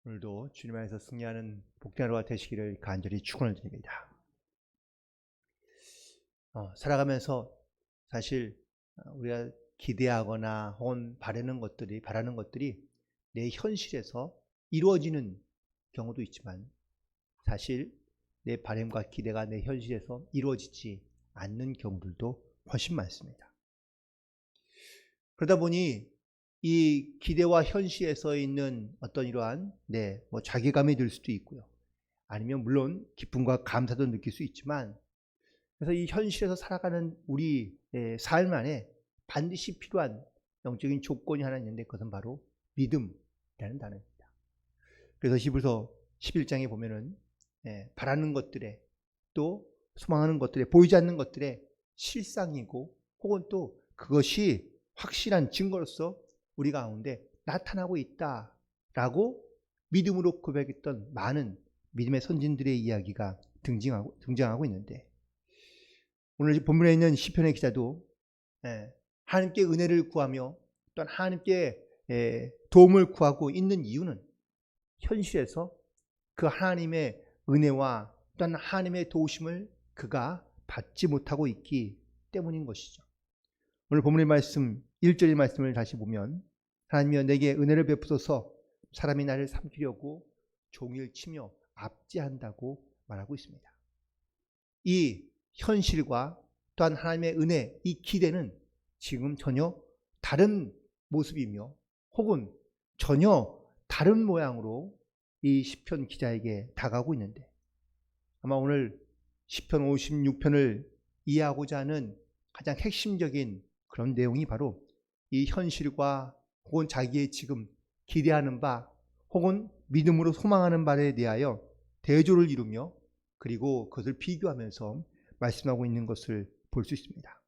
오늘도 주님 안에서 승리하는 복된 하루가 되시기를 간절히 축원을 드립니다. 살아가면서 사실 우리가 기대하거나 혹은 바라는 것들이 내 현실에서 이루어지는 경우도 있지만 사실 내 바람과 기대가 내 현실에서 이루어지지 않는 경우들도 훨씬 많습니다. 그러다 보니 이 기대와 현실에서 있는 어떤 이러한 자괴감이 들 수도 있고요. 아니면 물론 기쁨과 감사도 느낄 수 있지만, 그래서 이 현실에서 살아가는 우리 삶 안에 반드시 필요한 영적인 조건이 하나 있는데, 그것은 바로 믿음이라는 단어입니다. 그래서 히브리서 11장에 보면은 바라는 것들에, 또 소망하는 것들에, 보이지 않는 것들에 실상이고 혹은 또 그것이 확실한 증거로서 우리 가운데 나타나고 있다라고 믿음으로 고백했던 많은 믿음의 선진들의 이야기가 등장하고 있는데, 오늘 본문에 있는 시편의 기자도 하나님께 은혜를 구하며 또한 하나님께 도움을 구하고 있는 이유는 현실에서 그 하나님의 은혜와 또한 하나님의 도우심을 그가 받지 못하고 있기 때문인 것이죠. 오늘 본문의 말씀 1절의 말씀을 다시 보면, 하나님이여 내게 은혜를 베푸소서 사람이 나를 삼키려고 종일 치며 압제한다고 말하고 있습니다. 이 현실과 또한 하나님의 은혜, 이 기대는 지금 전혀 다른 모습이며 혹은 전혀 다른 모양으로 이 시편 기자에게 다가오고 있는데, 아마 오늘 시편 56편을 이해하고자 하는 가장 핵심적인 그런 내용이 바로 이 현실과 혹은 자기의 지금 기대하는 바 혹은 믿음으로 소망하는 바에 대하여 대조를 이루며 그리고 그것을 비교하면서 말씀하고 있는 것을 볼 수 있습니다.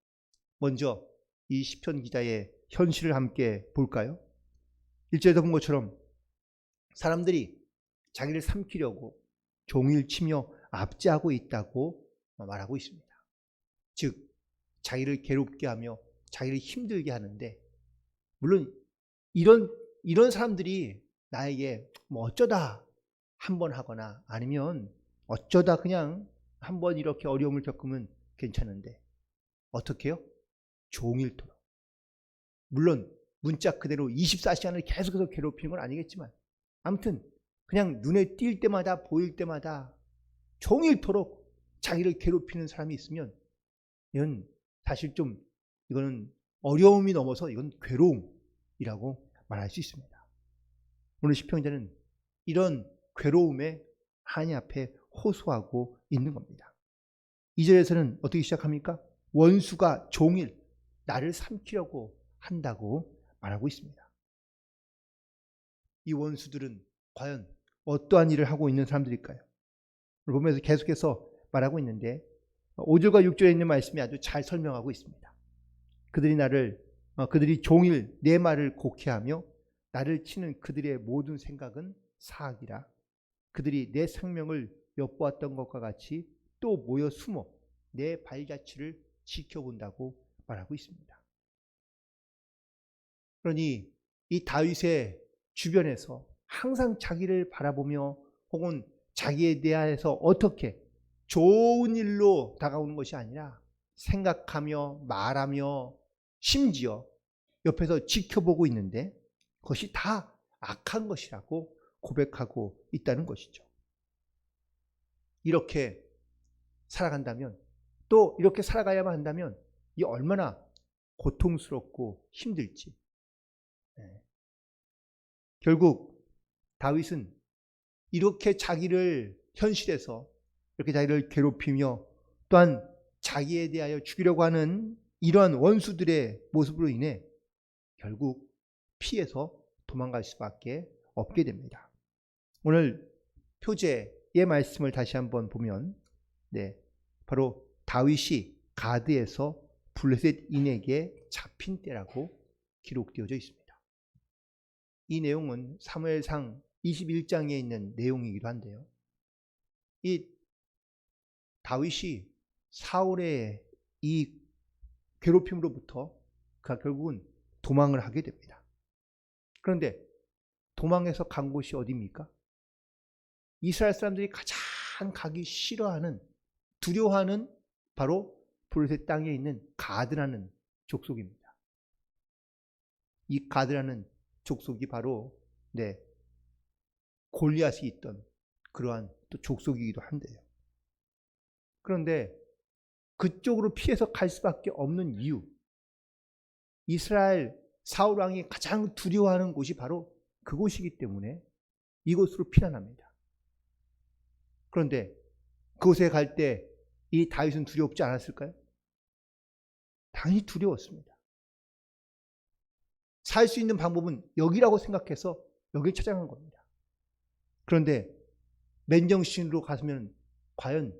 먼저 이 시편 기자의 현실을 함께 볼까요? 1절에서 본 것처럼 사람들이 자기를 삼키려고 종일 치며 압제하고 있다고 말하고 있습니다. 즉 자기를 괴롭게 하며 자기를 힘들게 하는데, 물론 이런 사람들이 나에게 뭐 어쩌다 한번 하거나 아니면 어쩌다 그냥 한번 이렇게 어려움을 겪으면 괜찮은데, 어떻게 해요? 종일토록. 물론 문자 그대로 24시간을 계속해서 괴롭히는 건 아니겠지만, 아무튼 그냥 눈에 띌 때마다 보일 때마다 종일토록 자기를 괴롭히는 사람이 있으면 이건 사실 좀, 이거는 어려움이 넘어서 이건 괴로움이라고 말할 수 있습니다. 오늘 시편자는 이런 괴로움에 하나님 앞에 호소하고 있는 겁니다. 2절에서는 어떻게 시작합니까? 원수가 종일 나를 삼키려고 한다고 말하고 있습니다. 이 원수들은 과연 어떠한 일을 하고 있는 사람들일까요? 오늘 보면서 계속해서 말하고 있는데 5절과 6절에 있는 말씀이 아주 잘 설명하고 있습니다. 그들이 종일 내 말을 곡해하며 나를 치는 그들의 모든 생각은 사악이라. 그들이 내 생명을 엿보았던 것과 같이 또 모여 숨어 내 발자취를 지켜본다고 말하고 있습니다. 그러니 이 다윗의 주변에서 항상 자기를 바라보며 혹은 자기에 대해서 어떻게 좋은 일로 다가오는 것이 아니라 생각하며 말하며 심지어 옆에서 지켜보고 있는데 그것이 다 악한 것이라고 고백하고 있다는 것이죠. 이렇게 살아간다면, 또 이렇게 살아가야만 한다면 이 얼마나 고통스럽고 힘들지. 결국 다윗은 이렇게 자기를 현실에서 이렇게 자기를 괴롭히며 또한 자기에 대하여 죽이려고 하는 이러한 원수들의 모습으로 인해 결국 피해서 도망갈 수밖에 없게 됩니다. 오늘 표제의 말씀을 다시 한번 보면 바로 다윗이 가드에서 블레셋인에게 잡힌 때라고 기록되어져 있습니다. 이 내용은 사무엘상 21장에 있는 내용이기도 한데요. 이 다윗이 사울의 이 괴롭힘으로부터 그가 결국은 도망을 하게 됩니다. 그런데 도망해서 간 곳이 어디입니까? 이스라엘 사람들이 가장 가기 싫어하는, 두려워하는 바로 블레셋 땅에 있는 가드라는 족속입니다. 이 가드라는 족속이 바로 골리앗이 있던 그러한 또 족속이기도 한데요. 그런데 그쪽으로 피해서 갈 수밖에 없는 이유, 이스라엘 사울 왕이 가장 두려워하는 곳이 바로 그곳이기 때문에 이곳으로 피난합니다. 그런데 그곳에 갈 때 이 다윗은 두렵지 않았을까요? 당연히 두려웠습니다. 살 수 있는 방법은 여기라고 생각해서 여기를 찾아간 겁니다. 그런데 맨정신으로 갔으면 과연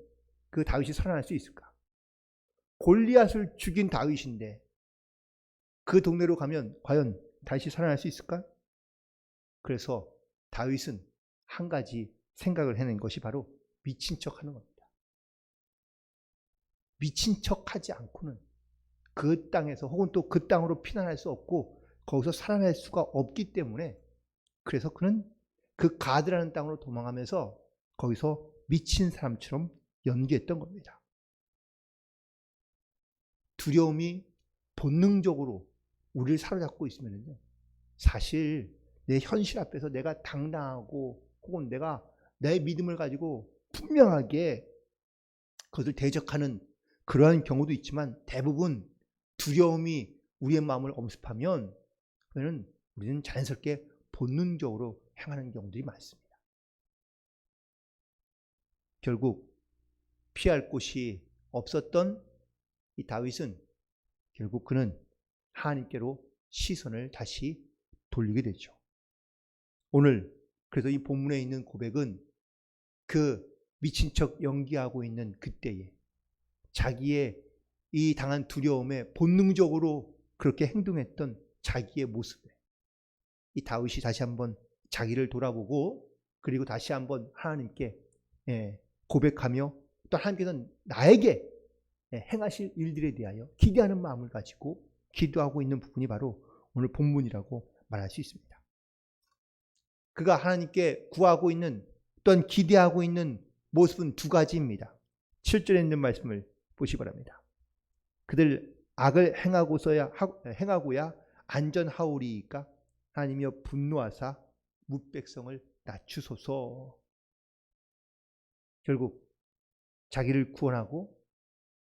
그 다윗이 살아날 수 있을까? 골리앗을 죽인 다윗인데 그 동네로 가면 과연 다윗이 살아날 수 있을까? 그래서 다윗은 한 가지 생각을 해낸 것이 바로 미친 척하는 겁니다. 미친 척하지 않고는 그 땅에서 혹은 또 그 땅으로 피난할 수 없고 거기서 살아날 수가 없기 때문에, 그래서 그는 그 가드라는 땅으로 도망하면서 거기서 미친 사람처럼 연기했던 겁니다. 두려움이 본능적으로 우리를 사로잡고 있으면요, 사실 내 현실 앞에서 내가 당당하고 혹은 내가 내 믿음을 가지고 분명하게 그것을 대적하는 그러한 경우도 있지만, 대부분 두려움이 우리의 마음을 엄습하면 그러면 우리는 자연스럽게 본능적으로 행하는 경우들이 많습니다. 결국 피할 곳이 없었던 이 다윗은 결국 그는 하나님께로 시선을 다시 돌리게 되죠. 오늘 그래서 이 본문에 있는 고백은 그 미친 척 연기하고 있는 그때에 자기의 이 당한 두려움에 본능적으로 그렇게 행동했던 자기의 모습에 이 다윗이 다시 한번 자기를 돌아보고 그리고 다시 한번 하나님께 고백하며 또 하나님께서는 나에게 행하실 일들에 대하여 기대하는 마음을 가지고 기도하고 있는 부분이 바로 오늘 본문이라고 말할 수 있습니다. 그가 하나님께 구하고 있는 또한 기대하고 있는 모습은 두 가지입니다. 7절에 있는 말씀을 보시기 바랍니다. 그들 악을 행하고야 안전하오리이까 하나님이여 분노하사 뭇백성을 낮추소서. 결국 자기를 구원하고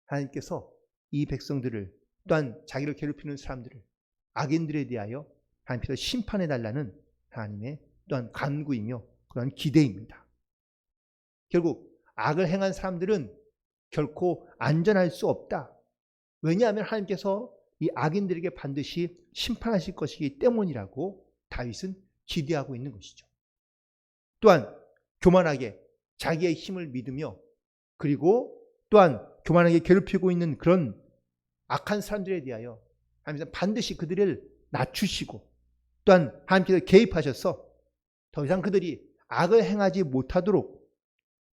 하나님께서 이 백성들을 또한 자기를 괴롭히는 사람들을 악인들에 대하여 하나님께서 심판해달라는 하나님의 또한 간구이며 그러한 기대입니다. 결국 악을 행한 사람들은 결코 안전할 수 없다. 왜냐하면 하나님께서 이 악인들에게 반드시 심판하실 것이기 때문이라고 다윗은 기대하고 있는 것이죠. 또한 교만하게 자기의 힘을 믿으며 그리고 또한 교만하게 괴롭히고 있는 그런 악한 사람들에 대하여 하나님께서 반드시 그들을 낮추시고 또한 하나님께서 개입하셔서 더 이상 그들이 악을 행하지 못하도록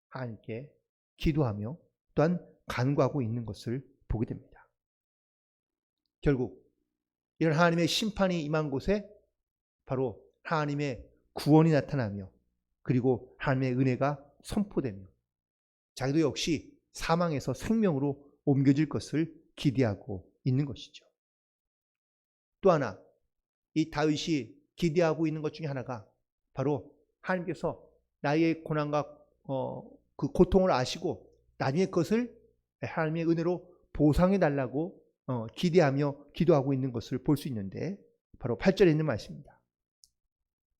하나님께 기도하며 또한 간구하고 있는 것을 보게 됩니다. 결국 이런 하나님의 심판이 임한 곳에 바로 하나님의 구원이 나타나며 그리고 하나님의 은혜가 선포되며 자기도 역시 사망에서 생명으로 옮겨질 것을 기대하고 있는 것이죠. 또 하나 이 다윗이 기대하고 있는 것 중에 하나가 바로 하나님께서 나의 고난과 그 고통을 아시고 나중에 그것을 하나님의 은혜로 보상해 달라고 기대하며 기도하고 있는 것을 볼 수 있는데 바로 8절에 있는 말씀입니다.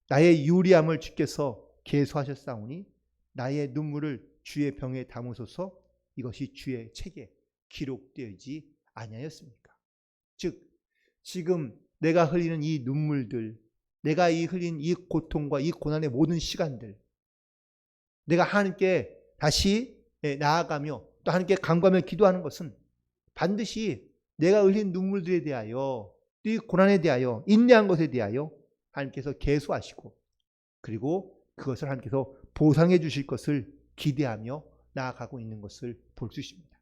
나의 유리함을 주께서 계수하셨사오니 나의 눈물을 주의 병에 담으소서. 이것이 주의 책에 기록되지 아니하였습니까? 즉 지금 내가 흘리는 이 눈물들, 내가 흘린 이 고통과 이 고난의 모든 시간들, 내가 하나님께 다시 나아가며 또 하나님께 간구하며 기도하는 것은 반드시 내가 흘린 눈물들에 대하여 또 이 고난에 대하여 인내한 것에 대하여 하나님께서 계수하시고 그리고 그것을 하나님께서 보상해 주실 것을 기대하며 나아가고 있는 것을 볼 수 있습니다.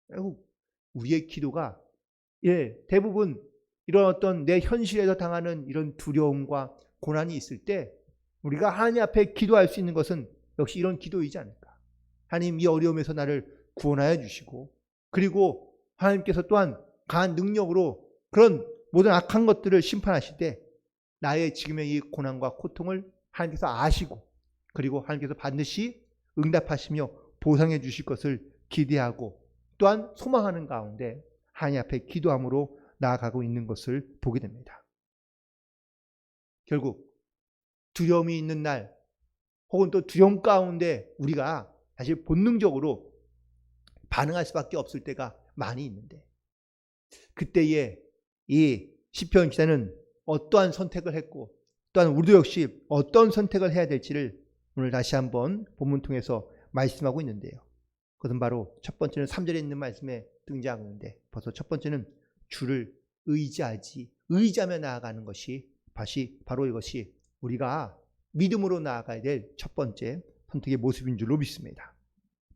결국 우리의 기도가 대부분 이런 어떤 내 현실에서 당하는 이런 두려움과 고난이 있을 때 우리가 하나님 앞에 기도할 수 있는 것은 역시 이런 기도이지 않을까. 하나님, 이 어려움에서 나를 구원하여 주시고, 그리고 하나님께서 또한 강한 능력으로 그런 모든 악한 것들을 심판하실 때 나의 지금의 이 고난과 고통을 하나님께서 아시고, 그리고 하나님께서 반드시 응답하시며 보상해 주실 것을 기대하고 또한 소망하는 가운데 하나님 앞에 기도함으로 나아가고 있는 것을 보게 됩니다. 결국 두려움이 있는 날, 혹은 또 두려움 가운데 우리가 사실 본능적으로 반응할 수밖에 없을 때가 많이 있는데, 그때에 이 시편 기자는 어떠한 선택을 했고, 또한 우리도 역시 어떤 선택을 해야 될지를 오늘 다시 한번 본문 통해서 말씀하고 있는데요. 그것은 바로 첫 번째는 3절에 있는 말씀에 등장하는데, 벌써 첫 번째는 주를 의지하며 나아가는 것이 바로 이것이 우리가 믿음으로 나아가야 될 첫 번째 선택의 모습인 줄로 믿습니다.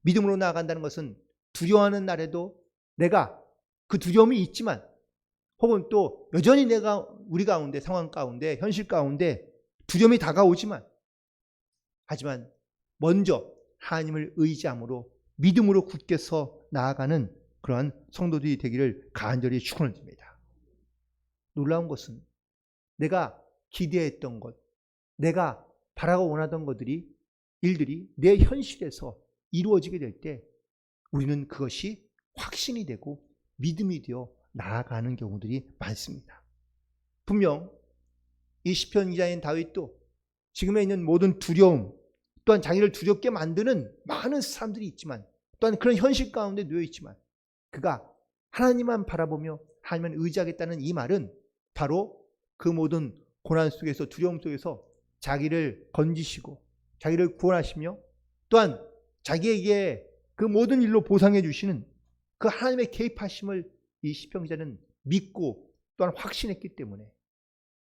믿음으로 나아간다는 것은 두려워하는 날에도 내가 그 두려움이 있지만, 혹은 또 여전히 우리 가운데, 상황 가운데, 현실 가운데 두려움이 다가오지만, 하지만 먼저 하나님을 의지함으로 믿음으로 굳게 서 나아가는 그러한 성도들이 되기를 간절히 축원드립니다. 놀라운 것은 내가 기대했던 것, 내가 바라고 원하던 일들이 내 현실에서 이루어지게 될 때 우리는 그것이 확신이 되고 믿음이 되어 나아가는 경우들이 많습니다. 분명 이 시편 기자인 다윗도 지금에 있는 모든 두려움, 또한 자기를 두렵게 만드는 많은 사람들이 있지만, 또한 그런 현실 가운데 놓여 있지만, 그가 하나님만 바라보며 하나님만 의지하겠다는 이 말은 바로 그 모든 고난 속에서, 두려움 속에서 자기를 건지시고 자기를 구원하시며 또한 자기에게 그 모든 일로 보상해 주시는 그 하나님의 개입하심을 이 시편 기자는 믿고 또한 확신했기 때문에,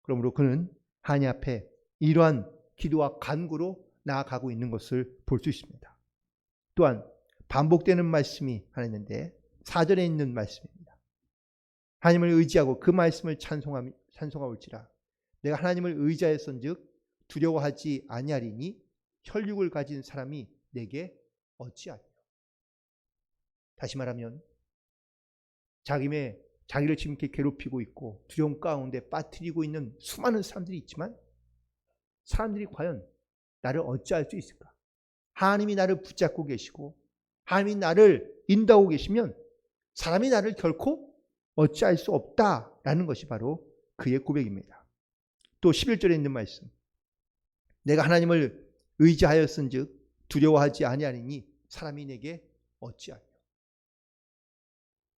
그러므로 그는 하나님 앞에 이러한 기도와 간구로 나아가고 있는 것을 볼 수 있습니다. 또한 반복되는 말씀이 하나 있는데 4절에 있는 말씀입니다. 하나님을 의지하고 그 말씀을 찬송하올지라. 내가 하나님을 의지하였은즉 두려워하지 아니하리니 혈육을 가진 사람이 내게 어찌하리요. 다시 말하면 자기를 지금 이렇게 괴롭히고 있고 두려움 가운데 빠뜨리고 있는 수많은 사람들이 있지만, 사람들이 과연 나를 어찌할 수 있을까? 하나님이 나를 붙잡고 계시고 하나님이 나를 인도하고 계시면 사람이 나를 결코 어찌할 수 없다라는 것이 바로 그의 고백입니다. 또 11절에 있는 말씀, 내가 하나님을 의지하였은즉 두려워하지 아니하리니 사람이 내게 어찌하리요.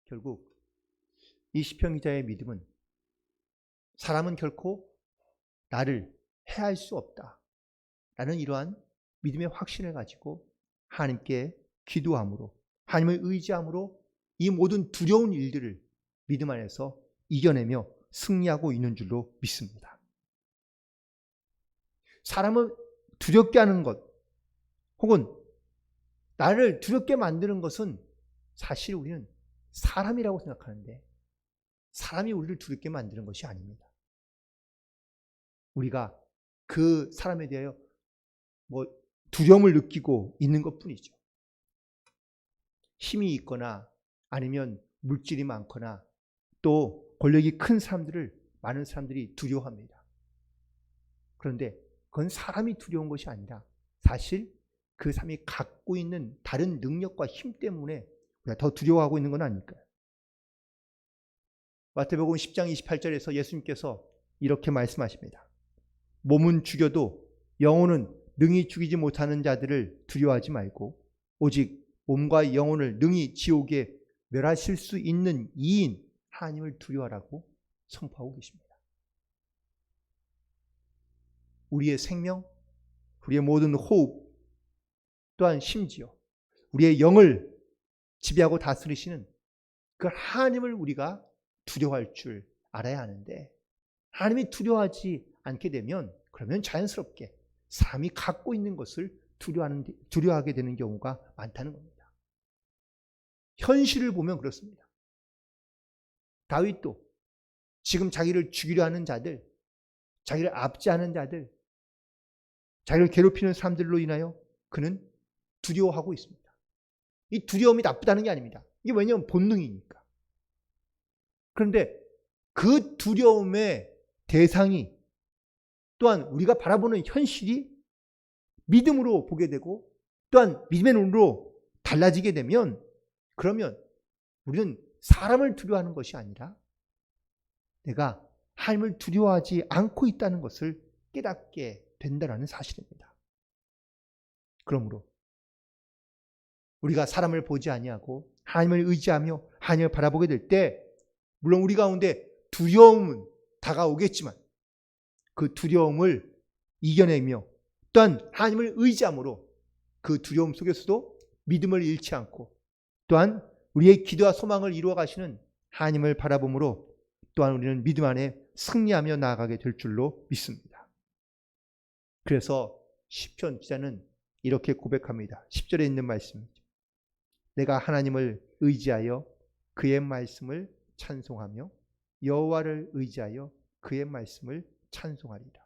결국 이 시편 기자의 믿음은 사람은 결코 나를 해할 수 없다라는 이러한 믿음의 확신을 가지고 하나님께 기도함으로, 하나님을 의지함으로 이 모든 두려운 일들을 믿음 안에서 이겨내며 승리하고 있는 줄로 믿습니다. 사람을 두렵게 하는 것, 혹은 나를 두렵게 만드는 것은 사실 우리는 사람이라고 생각하는데, 사람이 우리를 두렵게 만드는 것이 아닙니다. 우리가 그 사람에 대하여 두려움을 느끼고 있는 것뿐이죠. 힘이 있거나 아니면 물질이 많거나 또 권력이 큰 사람들을 많은 사람들이 두려워합니다. 그런데 그건 사람이 두려운 것이 아니라 사실 그 사람이 갖고 있는 다른 능력과 힘 때문에 우리가 더 두려워하고 있는 건 아닐까요? 마태복음 10장 28절에서 예수님께서 이렇게 말씀하십니다. 몸은 죽여도 영혼은 능히 죽이지 못하는 자들을 두려워하지 말고 오직 몸과 영혼을 능히 지옥에 멸하실 수 있는 이인 하나님을 두려워하라고 선포하고 계십니다. 우리의 생명, 우리의 모든 호흡, 또한 심지어 우리의 영을 지배하고 다스리시는 그 하나님을 우리가 두려워할 줄 알아야 하는데, 하나님이 두려워하지 않게 되면 그러면 자연스럽게 사람이 갖고 있는 것을 두려워하게 되는 경우가 많다는 겁니다. 현실을 보면 그렇습니다. 다윗도 지금 자기를 죽이려 하는 자들, 자기를 압제하는 자들, 자기를 괴롭히는 사람들로 인하여 그는 두려워하고 있습니다. 이 두려움이 나쁘다는 게 아닙니다. 이게 왜냐하면 본능이니까. 그런데 그 두려움의 대상이 또한 우리가 바라보는 현실이 믿음으로 보게 되고 또한 믿음의 눈으로 달라지게 되면 그러면 우리는 사람을 두려워하는 것이 아니라 내가 하나님을 두려워하지 않고 있다는 것을 깨닫게 된다는 사실입니다. 그러므로 우리가 사람을 보지 아니하고 하나님을 의지하며 하나님을 바라보게 될 때 물론 우리 가운데 두려움은 다가오겠지만 그 두려움을 이겨내며 또한 하나님을 의지함으로 그 두려움 속에서도 믿음을 잃지 않고 또한 우리의 기도와 소망을 이루어 가시는 하나님을 바라봄으로 또한 우리는 믿음 안에 승리하며 나아가게 될 줄로 믿습니다. 그래서 시편 기자는 이렇게 고백합니다. 10절에 있는 말씀이죠. 내가 하나님을 의지하여 그의 말씀을 찬송하며 여호와를 의지하여 그의 말씀을 찬송하리라.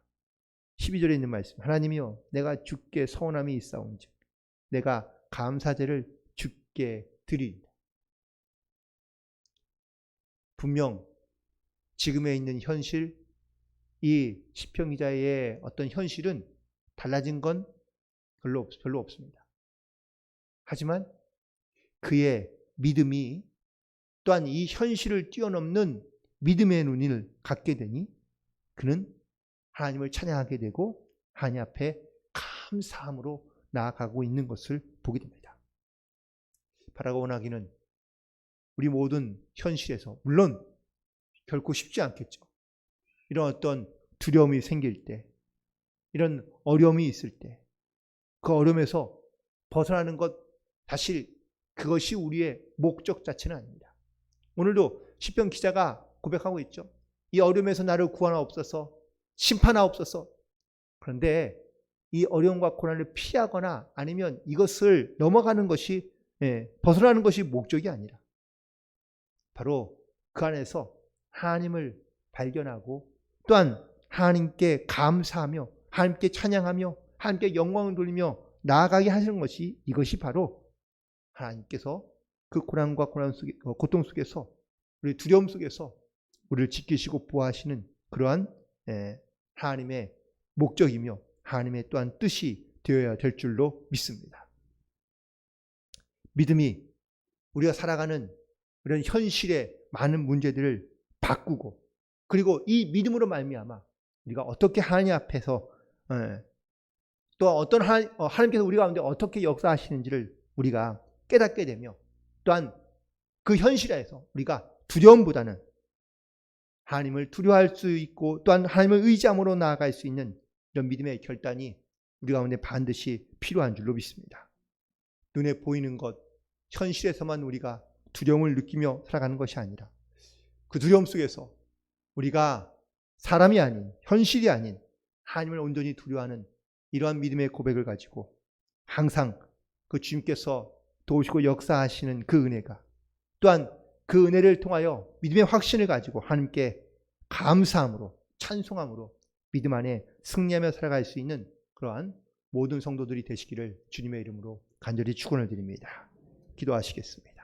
12절에 있는 말씀. 하나님이여 내가 주께 서원함이 있사온즉 내가 감사제를 주께 드리리라. 분명 지금에 있는 현실, 이 시편 기자의 어떤 현실은 달라진 건 별로 없습니다. 하지만 그의 믿음이 또한 이 현실을 뛰어넘는 믿음의 눈을 갖게 되니 그는 하나님을 찬양하게 되고 하나님 앞에 감사함으로 나아가고 있는 것을 보게 됩니다. 바라고 원하기는 우리 모든 현실에서 물론 결코 쉽지 않겠죠. 이런 어떤 두려움이 생길 때, 이런 어려움이 있을 때, 그 어려움에서 벗어나는 것 사실 그것이 우리의 목적 자체는 아닙니다. 오늘도 시편 기자가 고백하고 있죠. 이 어려움에서 나를 구하옵소서, 심판하옵소서. 그런데 이 어려움과 고난을 피하거나 아니면 이것을 넘어가는 것이 벗어나는 것이 목적이 아니라 바로 그 안에서 하나님을 발견하고 또한 하나님께 감사하며 하나님께 찬양하며 하나님께 영광을 돌리며 나아가게 하시는 것이 이것이 바로 하나님께서 그 고난과 고통 속에서 우리 두려움 속에서 우리를 지키시고 보호하시는 그러한 하나님의 목적이며 하나님의 또한 뜻이 되어야 될 줄로 믿습니다. 믿음이 우리가 살아가는 이런 현실의 많은 문제들을 바꾸고 그리고 이 믿음으로 말미암아 우리가 어떻게 하나님 앞에서 또 어떤 하나님께서 우리 가운데 어떻게 역사하시는지를 우리가 깨닫게 되며 또한 그 현실에서 우리가 두려움보다는 하나님을 두려워할 수 있고 또한 하나님을 의지함으로 나아갈 수 있는 이런 믿음의 결단이 우리 가운데 반드시 필요한 줄로 믿습니다. 눈에 보이는 것, 현실에서만 우리가 두려움을 느끼며 살아가는 것이 아니라 그 두려움 속에서 우리가 사람이 아닌 현실이 아닌 하나님을 온전히 두려워하는 이러한 믿음의 고백을 가지고 항상 그 주님께서 도우시고 역사하시는 그 은혜가 또한 그 은혜를 통하여 믿음의 확신을 가지고 하나님께 감사함으로 찬송함으로 믿음 안에 승리하며 살아갈 수 있는 그러한 모든 성도들이 되시기를 주님의 이름으로 간절히 축원을 드립니다. 기도하시겠습니다.